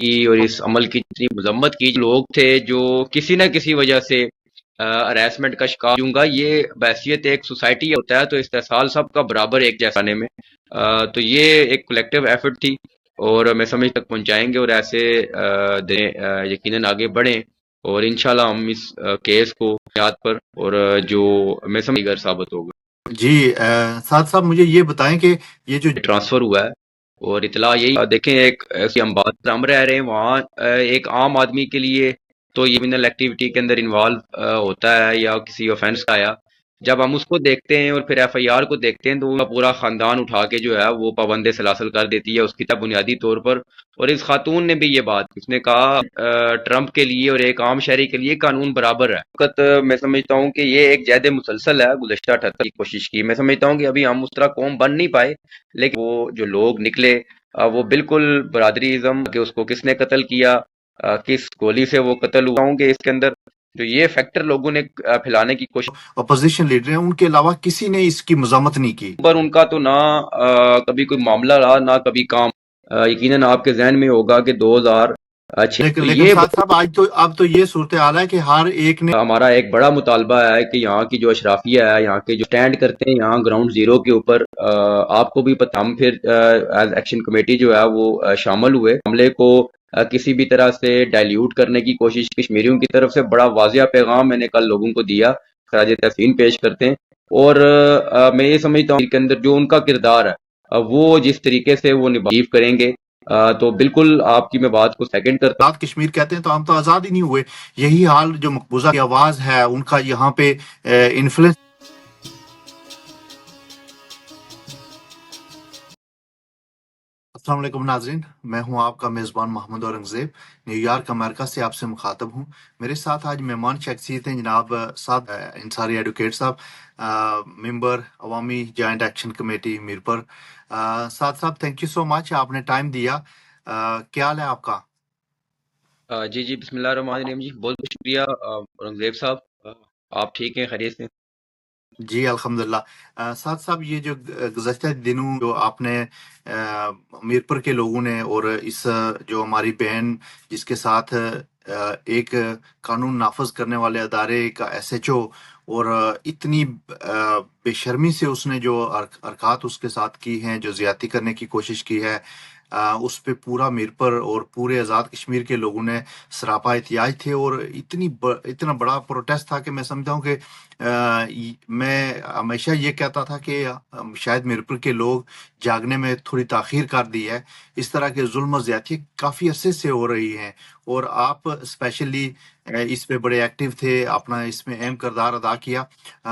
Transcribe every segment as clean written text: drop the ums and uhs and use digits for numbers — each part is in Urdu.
کی اور اس عمل کی جتنی مذمت کی لوگ تھے جو کسی نہ کسی وجہ سے ہراسمنٹ کا شکار ہوں گا، یہ بحثیت ایک سوسائٹی ہوتا ہے تو استحصال سب کا برابر ایک جیسا آنے میں تو یہ ایک کلیکٹیو ایفرٹ تھی اور میں سمجھ تک پہنچائیں گے اور ایسے دیں یقیناً آگے بڑھیں اور انشاءاللہ ہم اس کیس کو یاد پر اور جو میں سمجھ گر ثابت ہوگا جی سعد صاحب مجھے یہ بتائیں کہ یہ جو ٹرانسفر ہوا ہے اور اطلاع یہی دیکھیں ایک ایسی ہم بات ہم رہ رہے ہیں وہاں ایک عام آدمی کے لیے تو یہ کرمنل ایکٹیویٹی کے اندر انوالو ہوتا ہے یا کسی آفینس کا آیا جب ہم اس کو دیکھتے ہیں اور پھر ایف آئی آر کو دیکھتے ہیں تو وہ پورا خاندان اٹھا کے جو ہے وہ پابند سلاسل کر دیتی ہے اس کی تب بنیادی طور پر اور اس خاتون نے بھی یہ بات اس نے کہا ٹرمپ کے لیے اور ایک عام شہری کے لیے قانون برابر ہے وقت میں سمجھتا ہوں کہ یہ ایک جہد مسلسل ہے گزشتہ 78 کی کوشش کی میں سمجھتا ہوں کہ ابھی ہم اس طرح قوم بن نہیں پائے لیکن وہ جو لوگ نکلے وہ بالکل برادری ازم کہ اس کو کس نے قتل کیا کس گولی سے وہ قتل ہوا ہوں کہ اس کے اندر جو یہ فیکٹر لوگوں نے پھیلانے کی کوشش اپوزیشن لیڈر ہیں ان کے علاوہ کسی نے اس کی مذمت نہیں کی پر ان کا تو نہ کبھی کوئی معاملہ رہا نہ کبھی کام یقیناً آپ کے ذہن میں ہوگا کہ 2006 تو لیکن یہ سعد صاحب آج تو اب تو یہ صورتحال ہے کہ ہر ایک نے ہمارا ایک بڑا مطالبہ ہے کہ یہاں کی جو اشرافیہ ہے یہاں کے جو سٹینڈ کرتے ہیں یہاں گراؤنڈ زیرو کے اوپر آپ کو بھی پتہ ہم پھر ایز ایکشن کمیٹی جو ہے وہ شامل ہوئے معاملے کو کسی بھی طرح سے ڈائلیوٹ کرنے کی کوشش کشمیریوں کی طرف سے بڑا واضح پیغام میں نے کل لوگوں کو دیا خراج تحسین پیش کرتے ہیں اور میں یہ سمجھتا ہوں کہ اندر جو ان کا کردار ہے وہ جس طریقے سے وہ نبھاو کریں گے تو بالکل آپ کی میں بات کو سیکنڈ کرتا آزاد کشمیر کہتے ہیں تو ہم تو آزاد ہی نہیں ہوئے یہی حال جو مقبوضہ کی آواز ہے ان کا یہاں پہ انفلوئنس السلام علیکم ناظرین میں ہوں آپ کا میزبان محمد اورنگزیب نیو یارک امریکہ سے آپ سے مخاطب ہوں میرے ساتھ آج مہمان شخصیت ہیں جناب سعد انصاری ایڈوکیٹ صاحب ممبر عوامی جوائنٹ ایکشن کمیٹی میرپور سعد صاحب تھینک یو سو مچ آپ نے ٹائم دیا کیا حال ہے آپ کا جی جی بسم اللہ الرحمن الرحیم جی بہت بہت شکریہ اورنگزیب صاحب آپ ٹھیک ہیں خیریت سے جی الحمدللہ سعد صاحب یہ جو گزشتہ دنوں جو آپ نے میرپور کے لوگوں نے اور اس جو ہماری بہن جس کے ساتھ ایک قانون نافذ کرنے والے ادارے کا ایس ایچ او اور اتنی بے شرمی سے اس نے جو حرکات اس کے ساتھ کی ہیں جو زیادتی کرنے کی کوشش کی ہے اس پہ پورا میرپور اور پورے آزاد کشمیر کے لوگوں نے سراپا احتجاج تھے اور اتنا بڑا پروٹیسٹ تھا کہ میں سمجھتا ہوں کہ میں ہمیشہ یہ کہتا تھا کہ شاید میرپور کے لوگ جاگنے میں تھوڑی تاخیر کر دی ہے اس طرح کے ظلم و زیادتی کافی عرصے سے ہو رہی ہیں اور آپ اسپیشلی اس پہ بڑے ایکٹیو تھے اپنا اس میں اہم کردار ادا کیا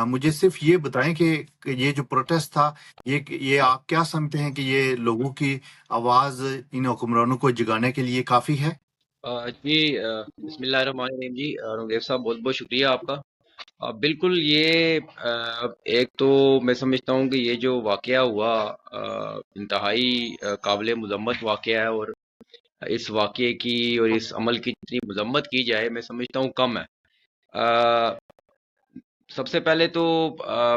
مجھے صرف یہ بتائیں کہ یہ جو پروٹیسٹ تھا یہ آپ کیا سمجھتے ہیں کہ یہ لوگوں کی آواز ان حکمرانوں کو جگانے کے لیے کافی ہے جی بسم اللہ الرحمن الرحیم جی اورنگزیب صاحب بہت بہت شکریہ آپ کا بالکل یہ ایک تو میں سمجھتا ہوں کہ یہ جو واقعہ ہوا انتہائی قابل مذمت واقعہ ہے اور اس واقعے کی اور اس عمل کی جتنی مذمت کی جائے میں سمجھتا ہوں کم ہے سب سے پہلے تو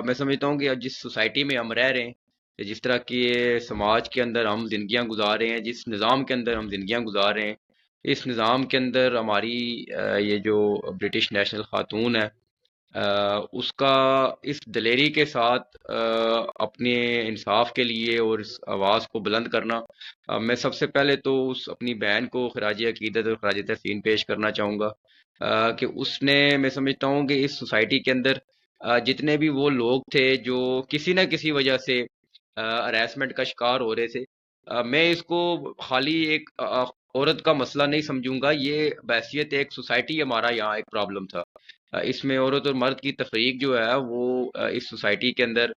میں سمجھتا ہوں کہ جس سوسائٹی میں ہم رہ رہے ہیں جس طرح کی سماج کے اندر ہم زندگیاں گزار رہے ہیں جس نظام کے اندر ہم زندگیاں گزار رہے ہیں اس نظام کے اندر ہماری یہ جو برٹش نیشنل خاتون ہے اس کا اس دلیری کے ساتھ اپنے انصاف کے لیے اور اس آواز کو بلند کرنا میں سب سے پہلے تو اس اپنی بہن کو خراج عقیدت اور خراج تحسین پیش کرنا چاہوں گا کہ اس نے میں سمجھتا ہوں کہ اس سوسائٹی کے اندر جتنے بھی وہ لوگ تھے جو کسی نہ کسی وجہ سے ہراسمنٹ کا شکار ہو رہے تھے میں اس کو خالی ایک عورت کا مسئلہ نہیں سمجھوں گا یہ بحثیت ایک سوسائٹی ہمارا یہاں ایک پرابلم تھا اس میں عورت اور مرد کی تفریق جو ہے وہ اس سوسائٹی کے اندر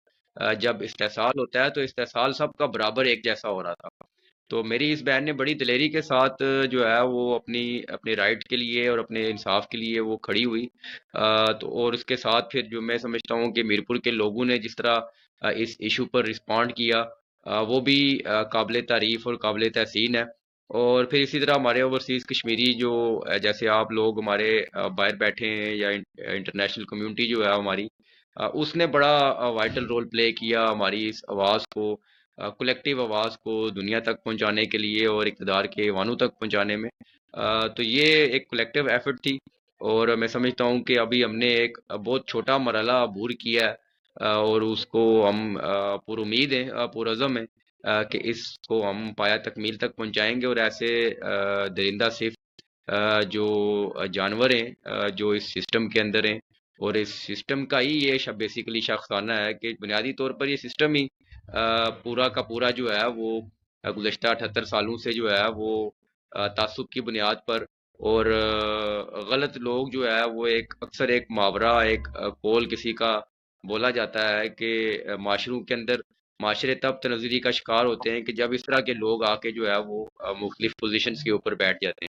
جب استحصال ہوتا ہے تو استحصال سب کا برابر ایک جیسا ہو رہا تھا تو میری اس بہن نے بڑی دلیری کے ساتھ جو ہے وہ اپنی رائٹ کے لیے اور اپنے انصاف کے لیے وہ کھڑی ہوئی تو اور اس کے ساتھ پھر جو میں سمجھتا ہوں کہ میرپور کے لوگوں نے جس طرح اس ایشو پر رسپونڈ کیا وہ بھی قابل تعریف اور قابل تحسین ہے اور پھر اسی طرح ہمارے اوورسیز کشمیری جو جیسے آپ لوگ ہمارے باہر بیٹھے ہیں یا انٹرنیشنل کمیونٹی جو ہے ہماری اس نے بڑا وائٹل رول پلے کیا ہماری اس آواز کو کلیکٹیو آواز کو دنیا تک پہنچانے کے لیے اور اقتدار کے ایوانوں تک پہنچانے میں. تو یہ ایک کلیکٹیو ایفرٹ تھی، اور میں سمجھتا ہوں کہ ابھی ہم نے ایک بہت چھوٹا مرحلہ عبور کیا ہے، اور اس کو ہم پر امید ہیں، پر عزم ہیں کہ اس کو ہم پایہ تکمیل تک پہنچائیں گے. اور ایسے درندہ صرف جو جانور ہیں جو اس سسٹم کے اندر ہیں، اور اس سسٹم کا ہی یہ بیسیکلی شخصانہ ہے کہ بنیادی طور پر یہ سسٹم ہی پورا کا پورا جو ہے وہ گزشتہ 78 سالوں سے جو ہے وہ تعصب کی بنیاد پر، اور غلط لوگ جو ہے وہ ایک اکثر ایک محاورہ، ایک قول کسی کا بولا جاتا ہے کہ معاشروں کے اندر معاشرے تب تنزلی کا شکار ہوتے ہیں کہ جب اس طرح کے لوگ آ کے جو ہے وہ مختلف پوزیشنز کے اوپر بیٹھ جاتے ہیں.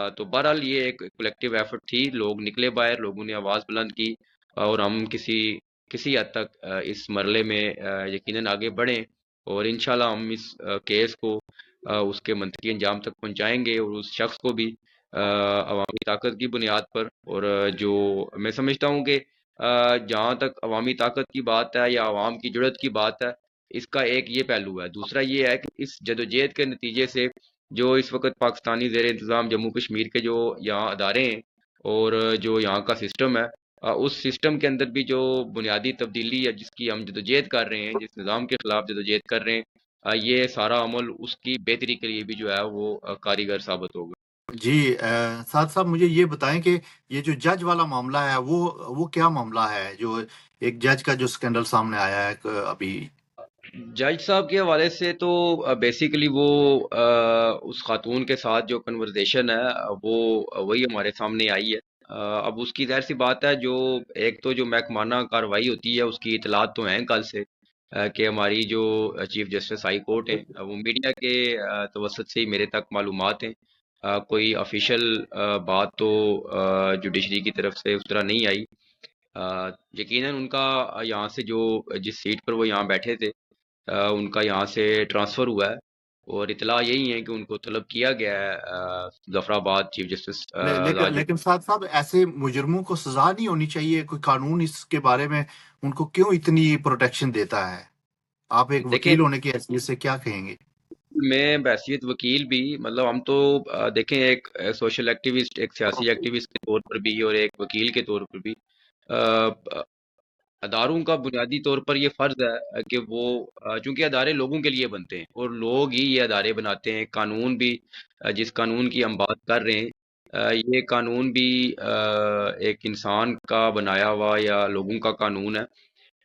تو بہرحال یہ ایک کلیکٹیو ایفرٹ تھی، لوگ نکلے باہر، لوگوں نے آواز بلند کی، اور ہم کسی حد تک اس مرحلے میں یقیناً آگے بڑھیں، اور انشاءاللہ ہم اس کیس کو اس کے منطقی انجام تک پہنچائیں گے، اور اس شخص کو بھی عوامی طاقت کی بنیاد پر. اور جو میں سمجھتا ہوں کہ جہاں تک عوامی طاقت کی بات ہے یا عوام کی جرت کی بات ہے، اس کا ایک یہ پہلو ہے. دوسرا یہ ہے کہ اس جدوجہد کے نتیجے سے جو اس وقت پاکستانی زیر انتظام جموں کشمیر کے جو یہاں ادارے ہیں اور جو یہاں کا سسٹم ہے، اس سسٹم کے اندر بھی جو بنیادی تبدیلی ہے جس کی ہم جدوجہد کر رہے ہیں، جس نظام کے خلاف جدوجہد کر رہے ہیں، یہ سارا عمل اس کی بہتری کے لیے بھی جو ہے وہ کارگر ثابت ہوگا. جی ساتھ صاحب مجھے یہ بتائیں کہ یہ جو جج والا معاملہ ہے وہ کیا معاملہ ہے جو ایک جج کا جو سکینڈل سامنے آیا ہے ابھی؟ جج صاحب کے حوالے سے تو بیسیکلی وہ اس خاتون کے ساتھ جو کنورزیشن ہے وہ وہی ہمارے سامنے آئی ہے. اب اس کی ظاہر سی بات ہے، جو ایک تو جو محکمانہ کارروائی ہوتی ہے اس کی اطلاعات تو ہیں کل سے، کہ ہماری جو چیف جسٹس ہائی کورٹ ہیں وہ میڈیا کے توسط سے ہی میرے تک معلومات ہیں. کوئی آفیشیل بات تو جوڈیشری کی طرف سے اس طرح نہیں آئی. یقیناً ان کا یہاں سے جو جس سیٹ پر وہ یہاں بیٹھے تھے ان کا یہاں سے ٹرانسفر ہوا ہے، اور اطلاع یہی ہے کہ ان کو طلب کیا گیا ہے ظفر آباد چیف جسٹس راج. لیکن ساتھ صاحب ایسے مجرموں کو سزا نہیں ہونی چاہیے؟ کوئی قانون اس کے بارے میں ان کو کیوں اتنی پروٹیکشن دیتا ہے؟ آپ ایک دیکھیں، وکیل ہونے کی حیثیت سے کیا کہیں گے؟ میں بحثیت وکیل بھی، مطلب ہم تو دیکھیں ایک سوشل ایکٹیوسٹ، ایک سیاسی ایکٹیوسٹ کے طور پر بھی اور ایک وکیل کے طور پر بھی اداروں کا بنیادی طور پر یہ فرض ہے کہ وہ چونکہ ادارے لوگوں کے لیے بنتے ہیں اور لوگ ہی یہ ادارے بناتے ہیں. قانون بھی جس قانون کی ہم بات کر رہے ہیں، یہ قانون بھی ایک انسان کا بنایا ہوا یا لوگوں کا قانون ہے.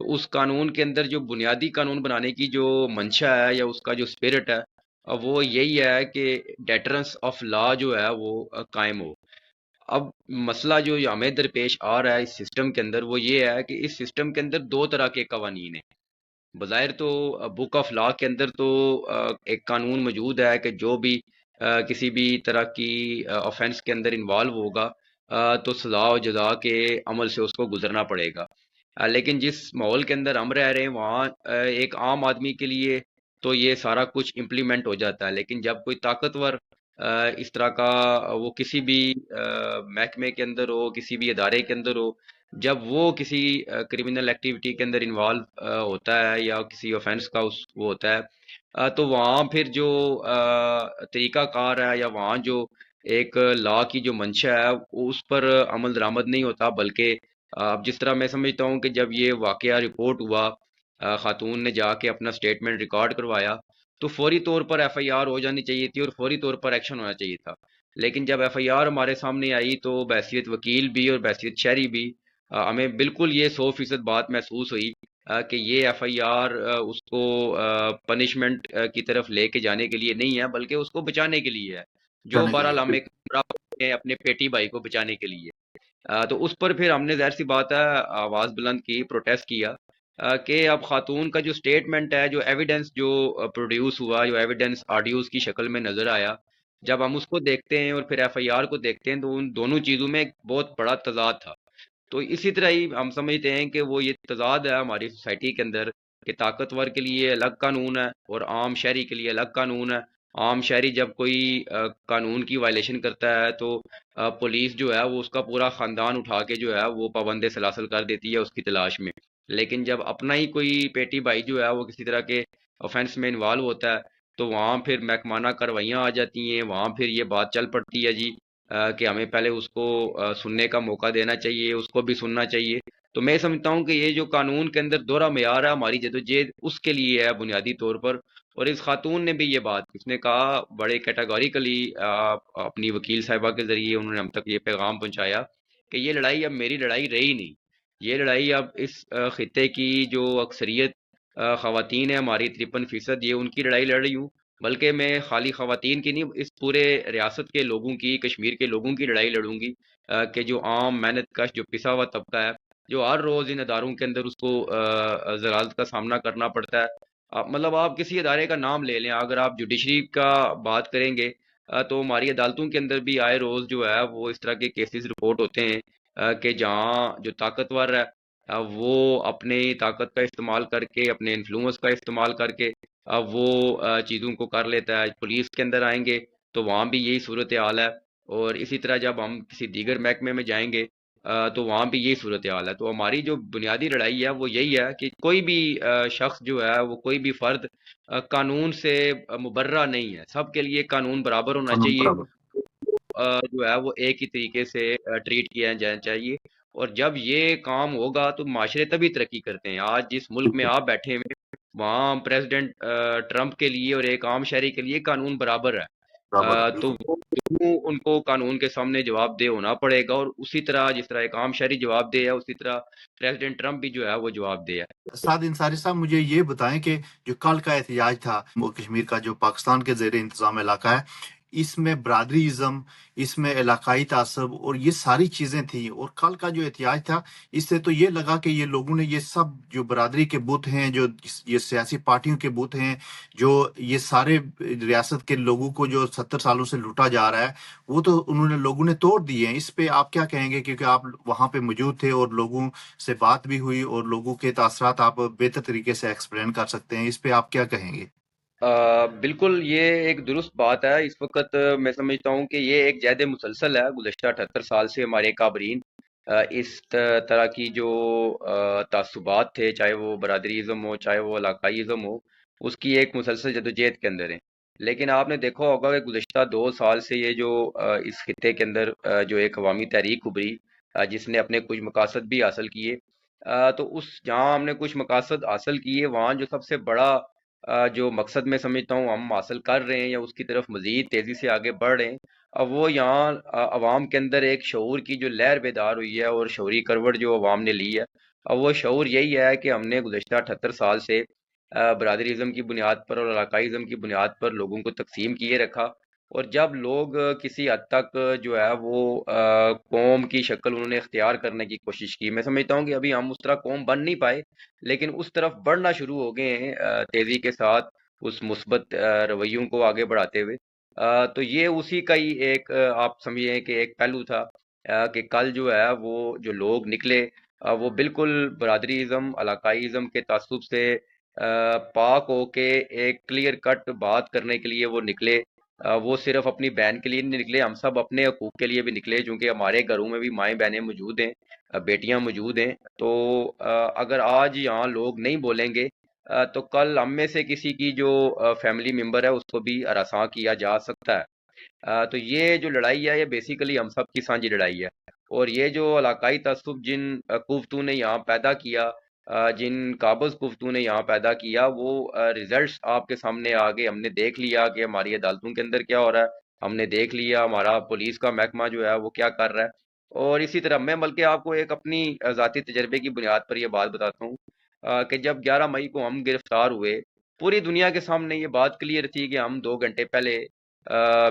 تو اس قانون کے اندر جو بنیادی قانون بنانے کی جو منشا ہے یا اس کا جو اسپرٹ ہے، وہ یہی ہے کہ ڈیٹرنس آف لا جو ہے وہ قائم ہو. اب مسئلہ جو ہمیں درپیش آ رہا ہے اس سسٹم کے اندر وہ یہ ہے کہ اس سسٹم کے اندر دو طرح کے قوانین ہیں. بظاہر تو بک آف لا کے اندر تو ایک قانون موجود ہے کہ جو بھی کسی بھی طرح کی آفینس کے اندر انوالو ہوگا تو سزا و جزا کے عمل سے اس کو گزرنا پڑے گا. لیکن جس ماحول کے اندر ہم رہ رہے ہیں وہاں ایک عام آدمی کے لیے تو یہ سارا کچھ امپلیمنٹ ہو جاتا ہے، لیکن جب کوئی طاقتور اس طرح کا وہ کسی بھی محکمے کے اندر ہو، کسی بھی ادارے کے اندر ہو، جب وہ کسی کرمنل ایکٹیویٹی کے اندر انوالو ہوتا ہے یا کسی آفینس کا وہ ہوتا ہے، تو وہاں پھر جو طریقہ کار ہے یا وہاں جو ایک لا کی جو منشا ہے اس پر عمل درآمد نہیں ہوتا. بلکہ اب جس طرح میں سمجھتا ہوں کہ جب یہ واقعہ رپورٹ ہوا، خاتون نے جا کے اپنا سٹیٹمنٹ ریکارڈ کروایا، تو فوری طور پر ایف آئی آر ہو جانی چاہیے تھی اور فوری طور پر ایکشن ہونا چاہیے تھا. لیکن جب ایف آئی آر ہمارے سامنے آئی تو بحیثیت وکیل بھی اور بحیثیت شہری بھی ہمیں بالکل یہ 100% بات محسوس ہوئی کہ یہ ایف آئی آر اس کو پنشمنٹ کی طرف لے کے جانے کے لیے نہیں ہے، بلکہ اس کو بچانے کے لیے ہے، جو جانے کے بہرحال ہم لیے ایک اپنے پیٹی بھائی کو بچانے کے لیے. تو اس پر پھر ہم نے ظاہر سی بات ہے آواز بلند کی، پروٹیسٹ کیا کہ اب خاتون کا جو سٹیٹمنٹ ہے، جو ایویڈنس جو پروڈیوس ہوا، جو ایویڈنس آڈیوز کی شکل میں نظر آیا، جب ہم اس کو دیکھتے ہیں اور پھر ایف آئی آر کو دیکھتے ہیں تو ان دونوں چیزوں میں ایک بہت بڑا تضاد تھا. تو اسی طرح ہی ہم سمجھتے ہیں کہ وہ یہ تضاد ہے ہماری سوسائٹی کے اندر کہ طاقتور کے لیے الگ قانون ہے اور عام شہری کے لیے الگ قانون ہے. عام شہری جب کوئی قانون کی وائلیشن کرتا ہے تو پولیس جو ہے وہ اس کا پورا خاندان اٹھا کے جو ہے وہ پابند سلاسل کر دیتی ہے اس کی تلاش میں. لیکن جب اپنا ہی کوئی پیٹی بھائی جو ہے وہ کسی طرح کے آفینس میں انوالو ہوتا ہے تو وہاں پھر محکمانہ کارروائیاں آ جاتی ہیں، وہاں پھر یہ بات چل پڑتی ہے جی کہ ہمیں پہلے اس کو سننے کا موقع دینا چاہیے، اس کو بھی سننا چاہیے۔ تو میں سمجھتا ہوں کہ یہ جو قانون کے اندر دوہرا معیار ہے ہماری جدوجہد اس کے لیے ہے بنیادی طور پر۔ اور اس خاتون نے بھی یہ بات اس نے کہا بڑے کیٹاگوریکلی اپنی وکیل صاحبہ کے ذریعے انہوں نے ہم تک یہ پیغام پہنچایا کہ یہ لڑائی اب میری لڑائی رہی نہیں، یہ لڑائی اب اس خطے کی جو اکثریت خواتین ہیں ہماری 53%، یہ ان کی لڑائی لڑ رہی ہوں، بلکہ میں خالی خواتین کی نہیں، اس پورے ریاست کے لوگوں کی، کشمیر کے لوگوں کی لڑائی لڑوں گی کہ جو عام محنت کش جو پسا ہوا طبقہ ہے، جو ہر روز ان اداروں کے اندر اس کو ذلالت کا سامنا کرنا پڑتا ہے۔ مطلب آپ کسی ادارے کا نام لے لیں، اگر آپ جوڈیشری کا بات کریں گے تو ہماری عدالتوں کے اندر بھی آئے روز جو ہے وہ اس طرح کے کیسز رپورٹ ہوتے ہیں کہ جہاں جو طاقتور ہے وہ اپنی طاقت کا استعمال کر کے، اپنے انفلوئنس کا استعمال کر کے وہ چیزوں کو کر لیتا ہے۔ پولیس کے اندر آئیں گے تو وہاں بھی یہی صورتحال ہے، اور اسی طرح جب ہم کسی دیگر محکمے میں جائیں گے تو وہاں بھی یہی صورتحال ہے۔ تو ہماری جو بنیادی لڑائی ہے وہ یہی ہے کہ کوئی بھی شخص جو ہے وہ کوئی بھی فرد قانون سے مبرہ نہیں ہے، سب کے لیے قانون برابر ہونا قانون چاہیے، برابر. جو ہے وہ ایک ہی طریقے سے ٹریٹ کیا جانا چاہیے۔ اور جب یہ کام ہوگا تو معاشرے تبھی ترقی کرتے ہیں۔ آج جس ملک میں آپ بیٹھے ہوئے وہاں پریزیڈنٹ ٹرمپ کے لیے اور ایک عام شہری کے لیے قانون برابر ہے، برابر ہے تو بالکل. وہ دونوں ان کو قانون کے سامنے جواب دہ ہونا پڑے گا، اور اسی طرح جس طرح ایک عام شہری جواب دہ ہے اسی طرح پریزیڈنٹ ٹرمپ بھی جو ہے وہ جواب دہ ہے۔ سعد انصاری صاحب مجھے یہ بتائیں کہ جو کل کا احتجاج تھا وہ کشمیر کا جو پاکستان کے زیر انتظام علاقہ ہے، اس میں برادری ازم، اس میں علاقائی تعصب اور یہ ساری چیزیں تھیں، اور کل کا جو احتجاج تھا اس سے تو یہ لگا کہ یہ لوگوں نے یہ سب جو برادری کے بت ہیں، جو یہ سیاسی پارٹیوں کے بت ہیں، جو یہ سارے ریاست کے لوگوں کو جو 70 سالوں سے لوٹا جا رہا ہے، وہ تو انہوں نے لوگوں نے توڑ دیے ہیں۔ اس پہ آپ کیا کہیں گے؟ کیونکہ آپ وہاں پہ موجود تھے اور لوگوں سے بات بھی ہوئی اور لوگوں کے تاثرات آپ بہتر طریقے سے ایکسپلین کر سکتے ہیں، اس پہ آپ کیا کہیں گے؟ بالکل یہ ایک درست بات ہے۔ اس وقت میں سمجھتا ہوں کہ یہ ایک جہد مسلسل ہے، گزشتہ 78 سال سے ہمارے کابرین اس طرح کی جو تعصبات تھے، چاہے وہ برادری ازم ہو چاہے وہ علاقائی ازم ہو، اس کی ایک مسلسل جدوجہد کے اندر ہیں۔ لیکن آپ نے دیکھا ہوگا کہ گزشتہ 2 سال سے یہ جو اس خطے کے اندر جو ایک عوامی تحریک ابھری جس نے اپنے کچھ مقاصد بھی حاصل کیے، تو اس جہاں ہم نے کچھ مقاصد حاصل کیے وہاں جو سب سے بڑا جو مقصد میں سمجھتا ہوں ہم حاصل کر رہے ہیں یا اس کی طرف مزید تیزی سے آگے بڑھ رہے ہیں، اب وہ یہاں عوام کے اندر ایک شعور کی جو لہر بیدار ہوئی ہے اور شعوری کروٹ جو عوام نے لی ہے، اب وہ شعور یہی ہے کہ ہم نے گزشتہ 78 سال سے برادری ازم کی بنیاد پر اور علاقائی ازم کی بنیاد پر لوگوں کو تقسیم کیے رکھا، اور جب لوگ کسی حد تک جو ہے وہ قوم کی شکل انہوں نے اختیار کرنے کی کوشش کی، میں سمجھتا ہوں کہ ابھی ہم اس طرح قوم بن نہیں پائے، لیکن اس طرف بڑھنا شروع ہو گئے ہیں تیزی کے ساتھ، اس مثبت رویوں کو آگے بڑھاتے ہوئے۔ تو یہ اسی کا ہی ایک آپ سمجھیں کہ ایک پہلو تھا کہ کل جو ہے وہ جو لوگ نکلے وہ بالکل برادری ازم علاقائی ازم کے تعصب سے پاک ہو کے ایک کلیئر کٹ بات کرنے کے لیے وہ نکلے۔ وہ صرف اپنی بہن کے لیے نہیں نکلے، ہم سب اپنے حقوق کے لیے بھی نکلے، چونکہ ہمارے گھروں میں بھی مائیں بہنیں موجود ہیں، بیٹیاں موجود ہیں۔ تو اگر آج یہاں لوگ نہیں بولیں گے تو کل ہم میں سے کسی کی جو فیملی ممبر ہے اس کو بھی ہراساں کیا جا سکتا ہے۔ تو یہ جو لڑائی ہے یہ بیسیکلی ہم سب کی سانجھی لڑائی ہے، اور یہ جو علاقائی تعصب جن کوفتوں نے یہاں پیدا کیا، جن قابض کوفتوں نے یہاں پیدا کیا، وہ ریزلٹس آپ کے سامنے آگے ہم نے دیکھ لیا کہ ہماری عدالتوں کے اندر کیا ہو رہا ہے، ہم نے دیکھ لیا ہمارا پولیس کا محکمہ جو ہے وہ کیا کر رہا ہے۔ اور اسی طرح میں بلکہ آپ کو ایک اپنی ذاتی تجربے کی بنیاد پر یہ بات بتاتا ہوں کہ جب 11 مئی کو ہم گرفتار ہوئے، پوری دنیا کے سامنے یہ بات کلیئر تھی کہ ہم 2 گھنٹے پہلے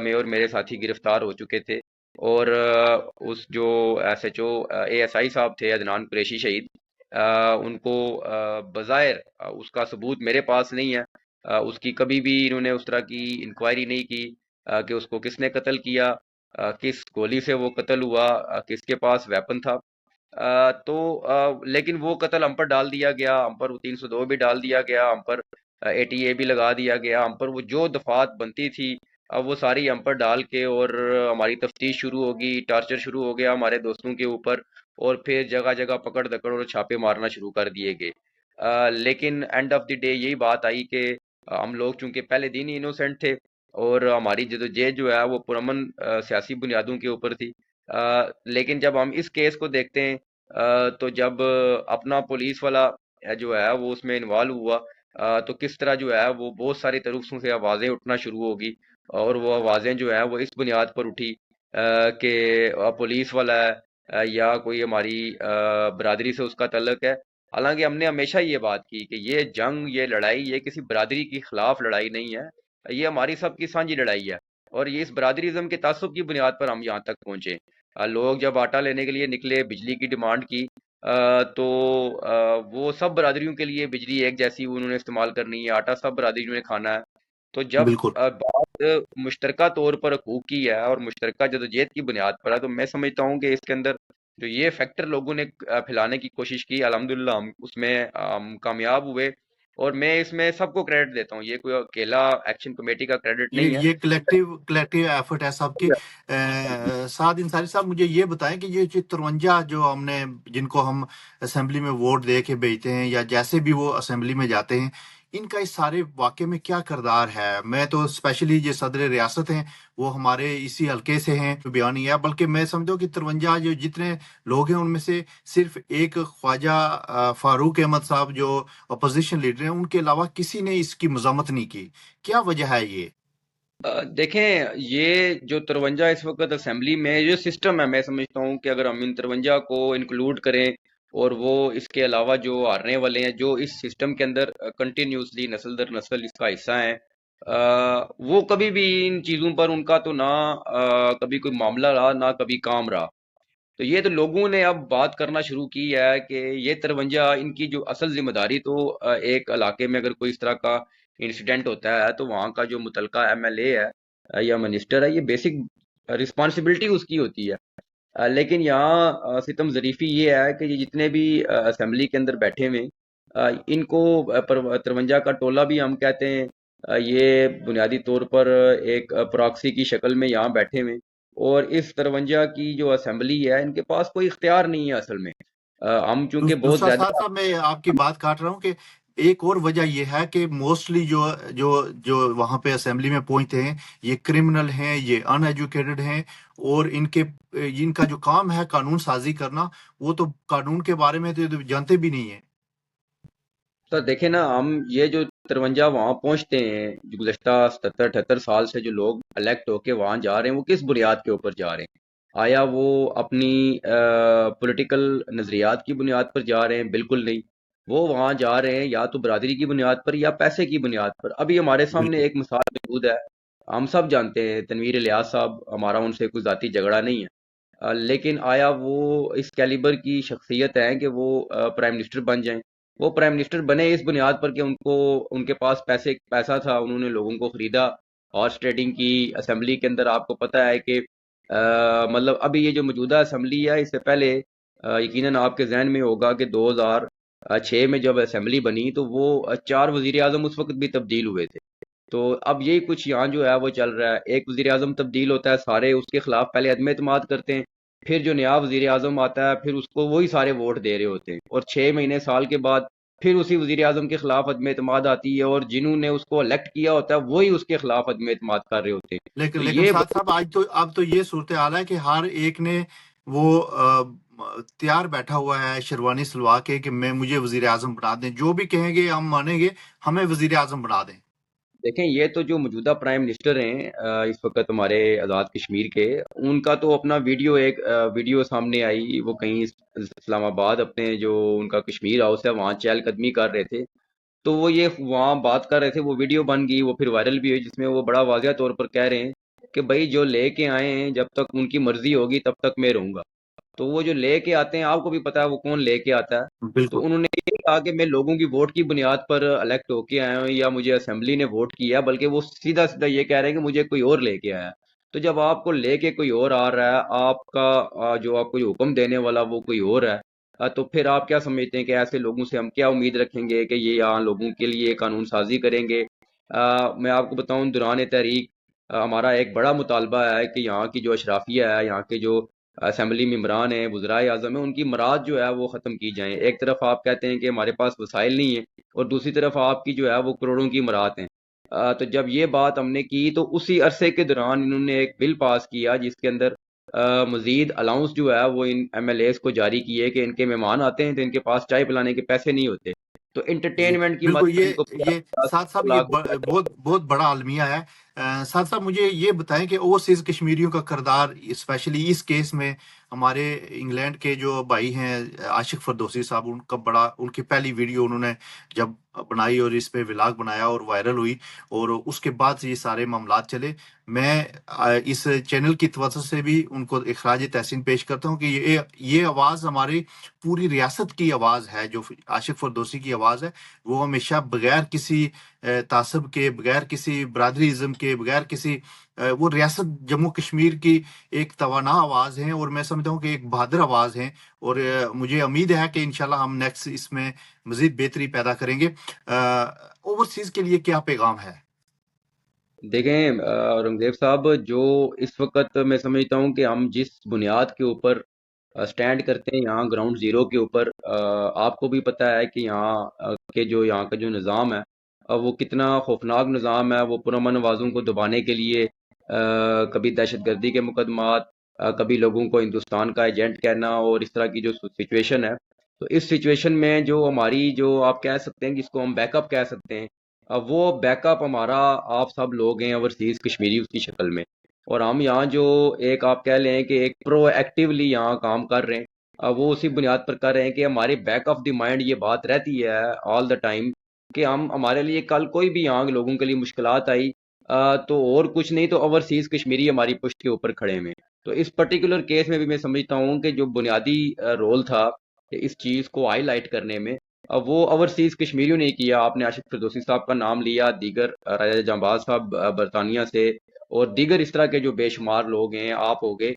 میں اور میرے ساتھی گرفتار ہو چکے تھے، اور اس جو S H O A S I صاحب تھے عدنان قریشی شہید، ان کو بظاہر اس کا ثبوت میرے پاس نہیں ہے، اس کی کبھی بھی انہوں نے اس طرح کی انکوائری نہیں کی کہ اس کو کس نے قتل کیا، کس گولی سے وہ قتل ہوا، کس کے پاس ویپن تھا۔ تو لیکن وہ قتل ہم پر ڈال دیا گیا، ہم پر وہ 302 بھی ڈال دیا گیا، ہم پر ATA بھی لگا دیا گیا، ہم پر وہ جو دفعات بنتی تھی اب وہ ساری ہم پر ڈال کے، اور ہماری تفتیش شروع ہوگی، ٹارچر شروع ہو گیا ہمارے دوستوں کے اوپر، اور پھر جگہ جگہ پکڑ دکڑ اور چھاپے مارنا شروع کر دیے گئے۔ لیکن اینڈ آف دی ڈے یہی بات آئی کہ ہم لوگ چونکہ پہلے دن ہی انوسینٹ تھے، اور ہماری جدوجہد جو ہے وہ پرامن سیاسی بنیادوں کے اوپر تھی۔ لیکن جب ہم اس کیس کو دیکھتے ہیں، تو جب اپنا پولیس والا جو ہے وہ اس میں انوالو ہوا، تو کس طرح جو ہے وہ بہت ساری طرفوں سے آوازیں اٹھنا شروع ہوگی، اور وہ آوازیں جو ہے وہ اس بنیاد پر اٹھی کہ پولیس والا ہے، یا کوئی ہماری برادری سے اس کا تعلق ہے۔ حالانکہ ہم نے ہمیشہ یہ بات کی کہ یہ جنگ، یہ لڑائی، یہ کسی برادری کے خلاف لڑائی نہیں ہے، یہ ہماری سب کی سانجھی لڑائی ہے، اور یہ اس برادریزم کے تعصب کی بنیاد پر ہم یہاں تک پہنچے۔ لوگ جب آٹا لینے کے لیے نکلے، بجلی کی ڈیمانڈ کی، تو وہ سب برادریوں کے لیے بجلی ایک جیسی انہوں نے استعمال کرنی ہے، آٹا سب برادریوں نے کھانا ہے۔ تو جب بالکل بات مشترکہ طور پر حقوق کی ہے اور مشترکہ جدوجہد کی بنیاد پر ہے، تو میں سمجھتا ہوں کہ اس کے اندر جو یہ فیکٹر لوگوں نے پھیلانے کی کوشش کی، الحمدللہ ہم اس میں ہم کامیاب ہوئے، اور میں اس میں سب کو کریڈٹ دیتا ہوں، یہ کوئی اکیلا ایکشن کمیٹی کا کریڈٹ نہیں ہے۔ یہ کلیکٹیو ایفرٹ ہے سب کی۔ سعد انصاری صاحب، مجھے یہ بتائیں کہ یہ 53 جو ہم نے، جن کو ہم اسمبلی میں ووٹ دے کے بھیجتے ہیں یا جیسے بھی وہ اسمبلی میں جاتے ہیں، ان کا اس سارے واقعے میں کیا کردار ہے؟ میں تو اسپیشلی جو صدر ریاست ہیں وہ ہمارے اسی حلقے سے ہیں، بیان نہیں ہے، بلکہ میں سمجھو کہ 53 جو جتنے لوگ ہیں ان میں سے صرف ایک خواجہ فاروق احمد صاحب جو اپوزیشن لیڈر ہیں، ان کے علاوہ کسی نے اس کی مذمت نہیں کی۔ کیا وجہ ہے یہ؟ دیکھیں، یہ جو 53 اس وقت اسمبلی میں جو سسٹم ہے، میں سمجھتا ہوں کہ اگر ہم ان 53 کو انکلوڈ کریں، اور وہ اس کے علاوہ جو آنے والے ہیں جو اس سسٹم کے اندر کنٹینیوسلی نسل در نسل اس کا حصہ ہیں، وہ کبھی بھی ان چیزوں پر ان کا تو نہ کبھی کوئی معاملہ رہا، نہ کبھی کام رہا۔ تو یہ تو لوگوں نے اب بات کرنا شروع کی ہے کہ یہ 53 ان کی جو اصل ذمہ داری، تو ایک علاقے میں اگر کوئی اس طرح کا انسیڈنٹ ہوتا ہے تو وہاں کا جو متعلقہ ایم ایل اے ہے یا منسٹر ہے، یہ بیسک رسپانسبلٹی اس کی ہوتی ہے۔ لیکن یہاں ستم ظریفی یہ ہے کہ یہ جتنے بھی اسمبلی کے اندر بیٹھے ہوئے، ان کو 53 کا ٹولہ بھی ہم کہتے ہیں، یہ بنیادی طور پر ایک پراکسی کی شکل میں یہاں بیٹھے ہوئے، اور اس 53 کی جو اسمبلی ہے ان کے پاس کوئی اختیار نہیں ہے اصل میں۔ ہم چونکہ بہت دوسرا ساتھ زیادہ، صاحب، میں آپ کی بات کاٹ رہا ہوں کہ ایک اور وجہ یہ ہے کہ موسٹلی جو وہاں پہ اسمبلی میں پہنچتے ہیں یہ کرمنل ہیں، یہ ان ایجوکیٹڈ ہیں، اور ان کا جو کام ہے قانون سازی کرنا، وہ تو قانون کے بارے میں تو جانتے بھی نہیں ہیں۔ تو دیکھیں نا، ہم یہ جو 53 وہاں پہنچتے ہیں، جو گزشتہ 77-78 سال سے جو لوگ الیکٹ ہو کے وہاں جا رہے ہیں، وہ کس بنیاد کے اوپر جا رہے ہیں؟ آیا وہ اپنی پولیٹیکل نظریات کی بنیاد پر جا رہے ہیں؟ بالکل نہیں، وہ وہاں جا رہے ہیں یا تو برادری کی بنیاد پر یا پیسے کی بنیاد پر۔ ابھی ہمارے سامنے بالکل ایک مثال موجود ہے، ہم سب جانتے ہیں تنویر الیاس صاحب، ہمارا ان سے کوئی ذاتی جھگڑا نہیں ہے، لیکن آیا وہ اس کیلیبر کی شخصیت ہیں کہ وہ پرائم منسٹر بن جائیں؟ وہ پرائم منسٹر بنے اس بنیاد پر کہ ان کے پاس پیسہ تھا، انہوں نے لوگوں کو خریدا، ہارس ٹریڈنگ کی۔ اسمبلی کے اندر آپ کو پتہ ہے کہ مطلب ابھی یہ جو موجودہ اسمبلی ہے، اس سے پہلے یقیناً آپ کے ذہن میں ہوگا کہ 2006 میں جب اسمبلی بنی تو وہ 4 وزیر اعظم اس وقت بھی تبدیل ہوئے تھے۔ تو اب یہی کچھ یہاں جو ہے وہ چل رہا ہے، ایک وزیر اعظم تبدیل ہوتا ہے، سارے اس کے خلاف پہلے عدم اعتماد کرتے ہیں، پھر جو نیا وزیر اعظم آتا ہے پھر اس کو وہی سارے ووٹ دے رہے ہوتے ہیں، اور 6 مہینے سال کے بعد پھر اسی وزیر اعظم کے خلاف عدم اعتماد آتی ہے، اور جنہوں نے اس کو الیکٹ کیا ہوتا ہے وہی اس کے خلاف عدم اعتماد کر رہے ہوتے ہیں۔ تو لیکن یہ ساتھ صاحب، اب تو یہ صورتحال ہے کہ ہر ایک نے وہ تیار بیٹھا ہوا ہے شیروانی سلوا کے کہ مجھے وزیر اعظم بنا دیں، جو بھی کہیں گے ہم مانیں گے، ہمیں وزیر اعظم بنا دیں۔ دیکھیں، یہ تو جو موجودہ پرائم منسٹر ہیں اس وقت ہمارے آزاد کشمیر کے، ان کا تو اپنا ویڈیو سامنے آئی، وہ کہیں اسلام آباد اپنے جو ان کا کشمیر ہاؤس ہے وہاں چہل قدمی کر رہے تھے، تو وہ یہ وہاں بات کر رہے تھے، وہ ویڈیو بن گئی، وہ پھر وائرل بھی ہوئی، جس میں وہ بڑا واضح طور پر کہہ رہے ہیں کہ بھائی جو لے کے آئے ہیں جب تک ان کی مرضی ہوگی تب تک میں رہوں گا۔ تو وہ جو لے کے آتے ہیں، آپ کو بھی پتا ہے وہ کون لے کے آتا ہے۔ بالکل تو انہوں نے یہ کہا کہ میں لوگوں کی ووٹ کی بنیاد پر الیکٹ ہو کے آیا ہوں یا مجھے اسمبلی نے ووٹ کیا ہے، بلکہ وہ سیدھا سیدھا یہ کہہ رہے ہیں کہ مجھے کوئی اور لے کے آیا ہے۔ تو جب آپ کو لے کے کوئی اور آ رہا ہے، آپ کا جو آپ کو یہ حکم دینے والا وہ کوئی اور ہے، تو پھر آپ کیا سمجھتے ہیں کہ ایسے لوگوں سے ہم کیا امید رکھیں گے کہ یہ یہاں لوگوں کے لیے قانون سازی کریں گے؟ میں آپ کو بتاؤں، دوران تحریک ہمارا ایک بڑا مطالبہ ہے کہ یہاں کی جو اشرافیہ ہے، یہاں کے جو اسمبلی ممبران ہیں، وزرائے اعظم ہیں، ان کی مراد جو ہے وہ ختم کی جائیں. ایک طرف آپ کہتے ہیں کہ ہمارے پاس وسائل نہیں ہیں، اور دوسری طرف آپ کی جو ہے وہ کروڑوں کی مراد ہیں. تو جب یہ بات ہم نے کی تو اسی عرصے کے دوران انہوں نے ایک بل پاس کیا جس کے اندر مزید الاؤنس جو ہے وہ ان ایم ایل ایز کو جاری کیے کہ ان کے مہمان آتے ہیں تو ان کے پاس چائے پلانے کے پیسے نہیں ہوتے، تو جی انٹرٹینمنٹ کی بالکل، مد ان کو یہ سعد صاحب، یہ 50 لاکھ روپے بہت بہت بڑا المیہ ہے. سعد صاحب مجھے یہ بتائیں کہ اوورسیز کشمیریوں کا کردار اسپیشلی اس کیس میں، ہمارے انگلینڈ کے جو بھائی ہیں عاشق فردوسی صاحب، ان کا بڑا، ان کی پہلی ویڈیو انہوں نے جب بنائی اور اس پہ ولاگ بنایا اور وائرل ہوئی، اور اس کے بعد سے یہ سارے معاملات چلے. میں اس چینل کی توسط سے بھی ان کو اخراج تحسین پیش کرتا ہوں کہ یہ آواز ہماری پوری ریاست کی آواز ہے. جو عاشق فردوسی کی آواز ہے، وہ ہمیشہ بغیر کسی تعصب کے، بغیر کسی برادری ازم کے، بغیر کسی وہ ریاست جموں کشمیر کی ایک توانا آواز ہیں، اور میں سمجھتا ہوں کہ ایک بہادر آواز ہیں. اور مجھے امید ہے کہ انشاءاللہ ہم نیکسٹ اس میں مزید بہتری پیدا کریں گے. اوورسیز کے لیے کیا پیغام ہے؟ دیکھیں رنگزیب صاحب، جو اس وقت میں سمجھتا ہوں کہ ہم جس بنیاد کے اوپر سٹینڈ کرتے ہیں یہاں گراؤنڈ زیرو کے اوپر، آپ کو بھی پتہ ہے کہ یہاں کے جو یہاں کا جو نظام ہے وہ کتنا خوفناک نظام ہے. وہ پرامن آوازوں کو دبانے کے لیے کبھی دہشت گردی کے مقدمات، کبھی لوگوں کو ہندوستان کا ایجنٹ کہنا، اور اس طرح کی جو سچویشن ہے. تو اس سچویشن میں جو ہماری، جو آپ کہہ سکتے ہیں جس کو ہم بیک اپ کہہ سکتے ہیں، وہ بیک اپ ہمارا آپ سب لوگ ہیں اوورسیز کشمیری اس کی شکل میں. اور ہم یہاں جو ایک آپ کہہ لیں کہ ایک پرو ایکٹیولی یہاں کام کر رہے ہیں، وہ اسی بنیاد پر کر رہے ہیں کہ ہمارے بیک آف دی مائنڈ یہ بات رہتی ہے آل دا ٹائم کہ ہمارے لیے کل کوئی بھی یہاں کے لوگوں کے لیے مشکلات آئی تو اور کچھ نہیں تو اوورسیز کشمیری ہماری پشت کے اوپر کھڑے میں. تو اس پرٹیکولر کیس میں بھی میں سمجھتا ہوں کہ جو بنیادی رول تھا کہ اس چیز کو ہائی لائٹ کرنے میں، وہ اوورسیز کشمیریوں نے کیا. آپ نے عاشق فردوسی صاحب کا نام لیا، دیگر راجہ جانباز صاحب برطانیہ سے، اور دیگر اس طرح کے جو بے شمار لوگ ہیں، آپ ہو گئے،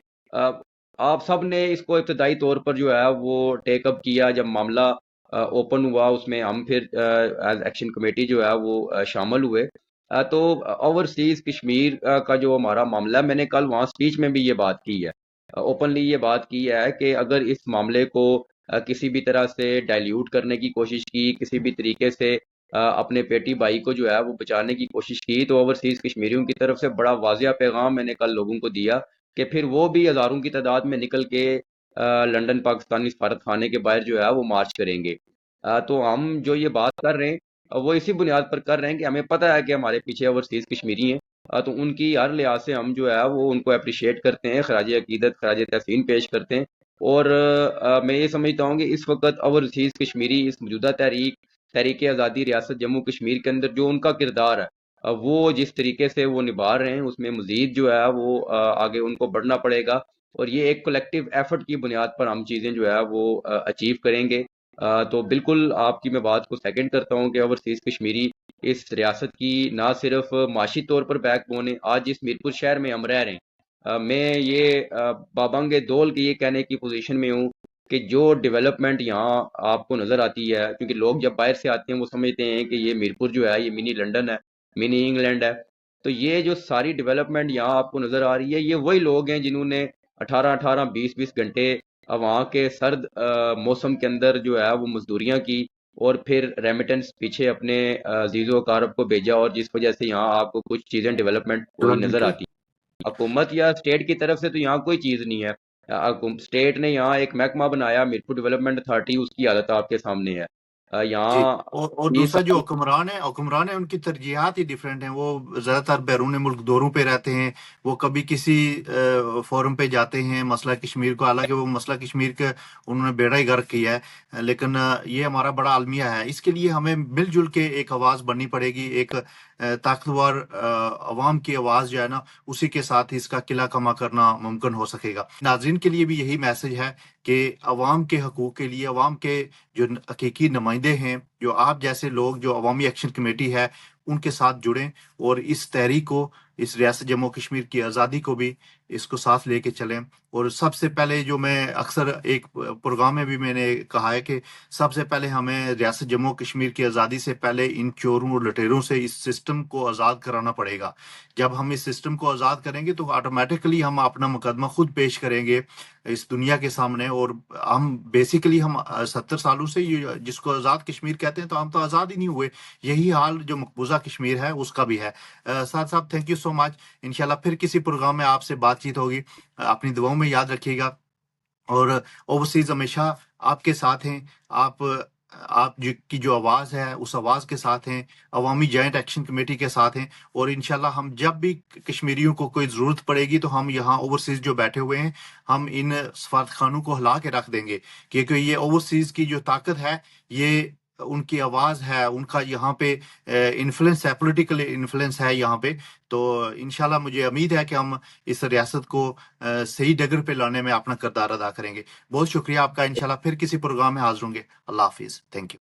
آپ سب نے اس کو ابتدائی طور پر جو ہے وہ ٹیک اپ کیا. جب معاملہ اوپن ہوا اس میں ہم پھر ایز ایکشن کمیٹی جو ہے وہ شامل ہوئے. تو اوورسیز کشمیر کا جو ہمارا معاملہ ہے، میں نے کل وہاں سپیچ میں بھی یہ بات کی ہے، اوپنلی یہ بات کی ہے کہ اگر اس معاملے کو کسی بھی طرح سے ڈائلیوٹ کرنے کی کوشش کی، کسی بھی طریقے سے اپنے پیٹی بھائی کو جو ہے وہ بچانے کی کوشش کی، تو اوورسیز کشمیریوں کی طرف سے بڑا واضح پیغام میں نے کل لوگوں کو دیا کہ پھر وہ بھی ہزاروں کی تعداد میں نکل کے لندن پاکستانی سفارت خانے کے باہر جو ہے وہ مارچ کریں گے. تو ہم جو یہ بات کر رہے ہیں وہ اسی بنیاد پر کر رہے ہیں کہ ہمیں پتہ ہے کہ ہمارے پیچھے اوورسیز کشمیری ہیں. تو ان کی ہر لحاظ سے ہم جو ہے وہ ان کو اپریشیٹ کرتے ہیں، خراج عقیدت، خراج تحسین پیش کرتے ہیں. اور میں یہ سمجھتا ہوں کہ اس وقت اوورسیز کشمیری اس موجودہ تحریک آزادی ریاست جموں کشمیر کے اندر جو ان کا کردار ہے، وہ جس طریقے سے وہ نبھا رہے ہیں، اس میں مزید جو ہے وہ آگے ان کو بڑھنا پڑے گا. اور یہ ایک کولیکٹیو ایفرٹ کی بنیاد پر ہم چیزیں جو ہے وہ اچیو کریں گے. تو بالکل آپ کی میں بات کو سیکنڈ کرتا ہوں کہ اوورسیز کشمیری اس ریاست کی نہ صرف معاشی طور پر بیک بون ہے. آج جس میرپور شہر میں ہم رہ رہے ہیں، میں یہ بابنگ دول کی یہ کہنے کی پوزیشن میں ہوں کہ جو ڈیولپمنٹ یہاں آپ کو نظر آتی ہے، کیونکہ لوگ جب باہر سے آتے ہیں وہ سمجھتے ہیں کہ یہ میرپور جو ہے یہ منی لنڈن ہے، منی انگلینڈ ہے. تو یہ جو ساری ڈیولپمنٹ یہاں آپ کو نظر آ رہی ہے، یہ وہی لوگ ہیں جنہوں نے 18-18 20 20 گھنٹے وہاں کے سرد موسم کے اندر جو ہے وہ مزدوریاں کی، اور پھر ریمیٹنس پیچھے اپنے عزیز و اقارب کو بھیجا، اور جس وجہ سے یہاں آپ کو کچھ چیزیں ڈیولپمنٹ ہوئی نظر آتی. حکومت یا اسٹیٹ کی طرف سے تو یہاں کوئی چیز نہیں ہے. اسٹیٹ نے یہاں ایک محکمہ بنایا میرپور ڈیولپمنٹ اتھارٹی، اس کی حالت آپ کے سامنے ہے. جی، یہاں اور 20 دوسرا جو سال حکمران ہیں ان کی ترجیحات ہی ڈیفرنٹ ہیں. وہ زیادہ تر بیرون ملک دوروں پہ رہتے ہیں. وہ کبھی کسی فورم پہ جاتے ہیں مسئلہ کشمیر کو، حالانکہ وہ مسئلہ کشمیر کا انہوں نے بیڑا ہی غرق کیا ہے. لیکن یہ ہمارا بڑا المیہ ہے. اس کے لیے ہمیں مل جل کے ایک آواز بننی پڑے گی. ایک طاقتور عوام کی آواز جو ہے نا، اسی کے ساتھ ہی اس کا قلعہ کما کرنا ممکن ہو سکے گا. ناظرین کے لیے بھی یہی میسج ہے کہ عوام کے حقوق کے لیے، عوام کے جو حقیقی نمائندے ہیں، جو آپ جیسے لوگ، جو عوامی ایکشن کمیٹی ہے، ان کے ساتھ جڑیں اور اس تحریک کو، اس ریاست جموں کشمیر کی آزادی کو بھی اس کو ساتھ لے کے چلیں. اور سب سے پہلے جو میں اکثر ایک پروگرام میں بھی میں نے کہا ہے کہ سب سے پہلے ہمیں ریاست جموں کشمیر کی آزادی سے پہلے ان چوروں اور لٹیروں سے اس سسٹم کو آزاد کرانا پڑے گا. جب ہم اس سسٹم کو آزاد کریں گے تو آٹومیٹکلی ہم اپنا مقدمہ خود پیش کریں گے اس دنیا کے سامنے. اور ہم بیسیکلی ہم 70 سالوں سے جس کو آزاد کشمیر کہتے ہیں تو ہم تو آزاد ہی نہیں ہوئے. یہی حال جو مقبوضہ کشمیر ہے اس کا بھی ہے. ساتھ صاحب تھینک یو سو مچ. انشاءاللہ پھر کسی پروگرام میں آپ سے بات چیت ہوگی. اپنی دعاؤں میں یاد رکھیے گا. اور اوورسیز ہمیشہ آپ کے ساتھ ہیں. آپ کی جو آواز ہے اس آواز کے ساتھ ہیں. عوامی جوائنٹ ایکشن کمیٹی کے ساتھ ہیں. اور انشاءاللہ ہم جب بھی کشمیریوں کو کوئی ضرورت پڑے گی تو ہم یہاں اوورسیز جو بیٹھے ہوئے ہیں ہم ان سفارت خانوں کو ہلا کے رکھ دیں گے. کیونکہ یہ اوورسیز کی جو طاقت ہے یہ ان کی آواز ہے, ان کا یہاں پہ انفلوئنس ہے, پولیٹیکل انفلوئنس ہے یہاں پہ. تو انشاءاللہ مجھے امید ہے کہ ہم اس ریاست کو صحیح ڈگر پہ لانے میں اپنا کردار ادا کریں گے. بہت شکریہ آپ کا. انشاءاللہ پھر کسی پروگرام میں حاضر ہوں گے. اللہ حافظ. Thank you.